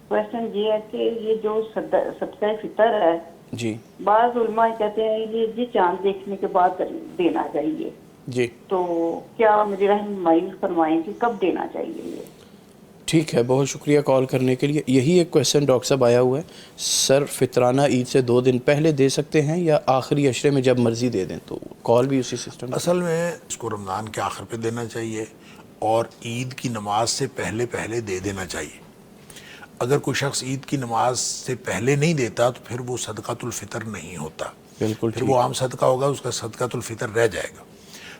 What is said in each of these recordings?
Question ये है कि ये जो सदका फितर है जी बाज़ उलमा कहते हैं ये चांद देखने के बाद देना चाहिए, जी तो क्या मुझे रहनुमाई फरमाएं कि कब देना चाहिए ये? ठीक है, बहुत शुक्रिया कॉल करने के लिए। यही एक क्वेश्चन डॉक्टर साहब आया हुआ है, सर फितराना ईद से 2 दिन पहले दे सकते हैं या आखिरी अशरे में जब मर्ज़ी दे दें? तो कॉल भी उसी सिस्टम। असल में इसको रमज़ान के आखिर पे देना चाहिए और ईद की नमाज से पहले पहले दे देना चाहिए। अगर कोई शख्स ईद की नमाज से पहले नहीं देता तो फिर वो सदकातुल फितर नहीं होता, बिल्कुल फिर वो आम सदका होगा, उसका सदकातुल फितर रह जाएगा।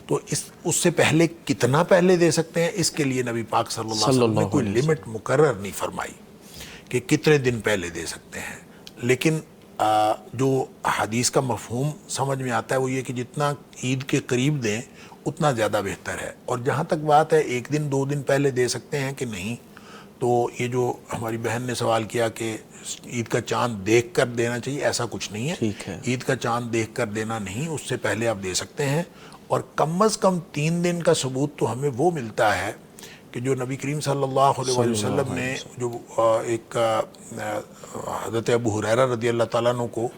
तो उससे पहले कितना पहले दे सकते हैं, इसके लिए नबी पाक सल्लल्लाहु अलैहि वसल्लम ने कोई लिमिट मुकर्रर नहीं फरमाई कि कितने दिन पहले दे सकते हैं। लेकिन जो हदीस का मफहूम समझ में आता है वो ये कि जितना ईद के करीब दें उतना ज़्यादा बेहतर है। और जहाँ तक बात है 1 दिन 2 दिन पहले दे सकते हैं कि नहीं, तो ये जो हमारी बहन ने सवाल किया कि ईद का चांद देख कर देना चाहिए, ऐसा कुछ नहीं है। ईद का चांद देख कर देना नहीं, उससे पहले आप दे सकते हैं। और कम अज़ कम 3 दिन का सबूत तो हमें वो मिलता है कि जो नबी करीम सल्लल्लाहु अलैहि वसल्लम ने जो एक हज़रत अबू हुरैरा रज़ी अल्लाह ताला अन्हु को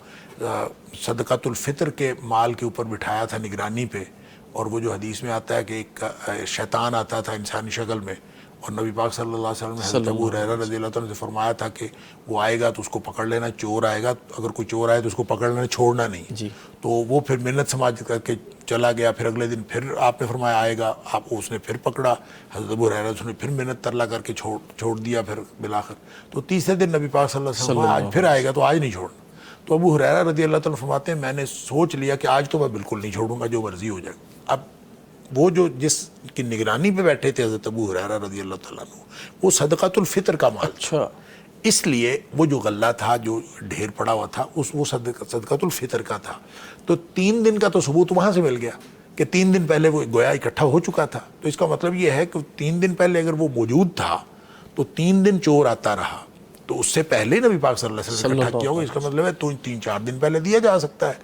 सदकातुल फितर के माल के ऊपर बिठाया था निगरानी पे, और वो जो हदीस में आता है कि एक शैतान आता था इंसानी शक्ल में, और नबी पाक सल्लल्लाहु अलैहि वसल्लम ने हज़रत अबू हुरैरा रज़ी अल्लाह ताला से फरमाया था कि वो आएगा तो उसको पकड़ लेना, चोर आएगा अगर कोई चोर आए तो उसको पकड़ लेना, छोड़ना नहीं जी। तो वो फिर मिन्नत समाज करके चला गया। फिर अगले दिन फिर आपने फरमाया आएगा, आप उसने फिर पकड़ा, हज़रत अबू हुरैरा उसने फिर मिन्नत तरला करके छोड़ दिया। फिर बिलाखिर तो तीसरे दिन नबी पाक सल्लल्लाहु अलैहि वसल्लम आज फिर आएगा तो आज नहीं छोड़ना। तो अबू हुरैरा रज़ी अल्लाह ताला फरमाते हैं मैंने सोच लिया कि आज तो मैं बिल्कुल नहीं छोड़ूंगा, जो मर्जी हो जाए। अब वो जो जिसकी निगरानी पे बैठे थे हज़रत अबू हुरैरा रज़ी अल्लाह ताला अन्हु, वो सदकातुल फितर का माल था, इसलिए वो जो गल्ला था जो ढेर पड़ा हुआ था वो सदकातुल फितर का था। तो 3 दिन का तो सबूत वहाँ से मिल गया कि 3 दिन पहले वो गोया इकट्ठा हो चुका था। तो इसका मतलब ये है कि 3 दिन पहले अगर वो मौजूद था तो 3 दिन चोर आता रहा तो उससे पहले नबी पाक सल्लल्लाहु अलैहि वसल्लम ने इकट्ठा किया होगा। इसका मतलब है तो 3-4 दिन पहले दिया जा सकता है।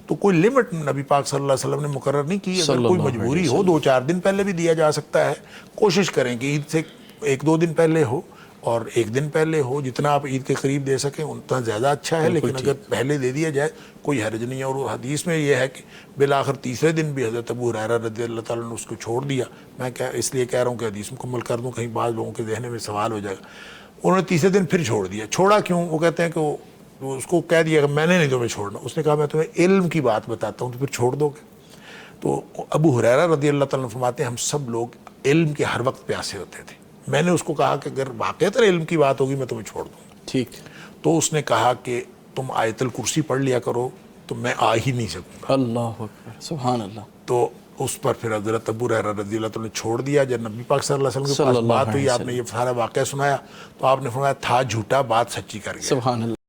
तो कोई लिमिट नबी पाक सल्लल्लाहु अलैहि वसल्लम ने मुकर्रर नहीं की। अगर कोई मजबूरी हो 2-4 दिन पहले भी दिया जा सकता है। कोशिश करें कि ईद से 1-2 दिन पहले हो और 1 दिन पहले हो, जितना आप ईद के करीब दे सकें उतना ज़्यादा अच्छा है। लेकिन अगर पहले दे दिया जाए कोई हर्ज नहीं है। और हदीस में यह है कि बिलाखिर तीसरे दिन भी हज़रत अबू हुरैरा रज़ी अल्लाह ताला ने उसको छोड़ दिया। मैं इसलिए कह रहा हूँ कि हदीस मुकम्मल कर दूँ, कहीं बाद लोगों के ज़हन में सवाल हो जाएगा। उन्होंने तीसरे दिन फिर छोड़ दिया। छोड़ा क्यों? वो कहते हैं कि वो उसको कह दिया कि मैंने नहीं तुम्हें छोड़ना। उसने कहा मैं तुम्हें इल्म की बात बताता हूँ तो फिर छोड़ दोगे? तो अबू हुरैरा रज़ी अल्लाह ताला फरमाते हैं हम सब लोग इल्म के हर वक्त प्यासे होते थे। मैंने उसको कहा कि अगर वाक़ईतन इल्म की बात होगी मैं तुम्हें छोड़ दूँगा। ठीक। तो उसने कहा कि तुम आयतुल कुर्सी पढ़ लिया करो तो मैं आ ही नहीं सकूँगा। अल्लाह अकबर, सुभान अल्लाह। तो उस पर फिर हज़रत अबू हुरैरा रज़ी अल्लाह ताला ने छोड़ दिया। जब नबी पाक सल्लल्लाहु अलैहि वसल्लम के पास बात हुई, आपने ये सारा वाक़या सुनाया तो आपने फरमाया था झूठा, बात सच्ची कर गया। सुभान अल्लाह।